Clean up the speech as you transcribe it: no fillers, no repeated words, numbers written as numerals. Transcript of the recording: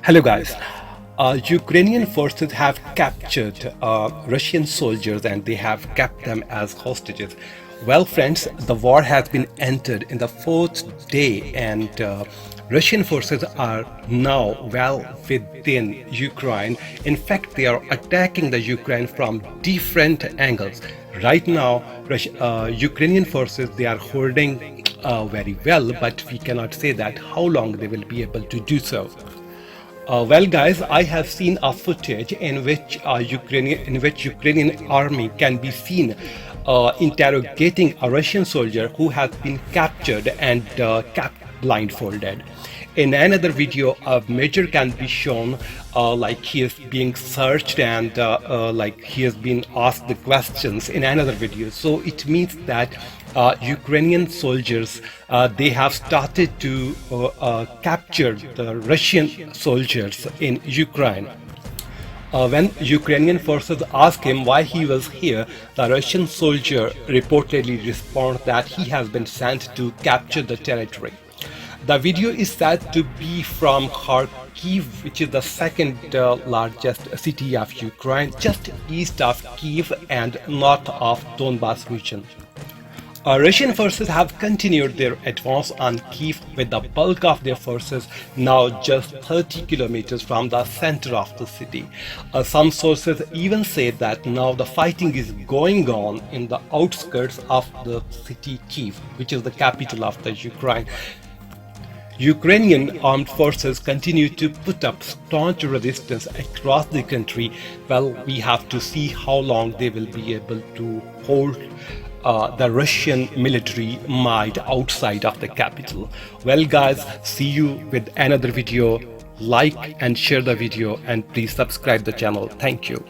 Hello, guys. Ukrainian forces have captured Russian soldiers and they have kept them as hostages. Well, friends, the war has been entered in the fourth day, and Russian forces are now well within Ukraine. In fact, they are attacking the Ukraine from different angles. Right now, Ukrainian forces they are holding very well, but we cannot say that how long they will be able to do so. Well, guys, I have seen a footage in which Ukrainian army can be seen interrogating a Russian soldier who has been captured and kept blindfolded. In another video, a major can be shown like he is being searched and like he has been asked the questions in another video. So it means that Ukrainian soldiers they have started to capture the Russian soldiers in Ukraine. When Ukrainian forces asked him why he was here, the Russian soldier reportedly responded that he has been sent to capture the territory. The video is said to be from Kharkiv, which is the second largest city of Ukraine, just east of Kiev and north of Donbas region. Russian forces have continued their advance on Kiev with the bulk of their forces now just 30 kilometers from the center of the city. Some sources even say that now the fighting is going on in the outskirts of the city Kiev, which is the capital of the Ukraine. Ukrainian armed forces continue to put up staunch resistance across the country. Well, we have to see how long they will be able to hold the Russian military might outside of the capital. Well, guys, see you with another video. Like and share the video, and please subscribe the channel. Thank you.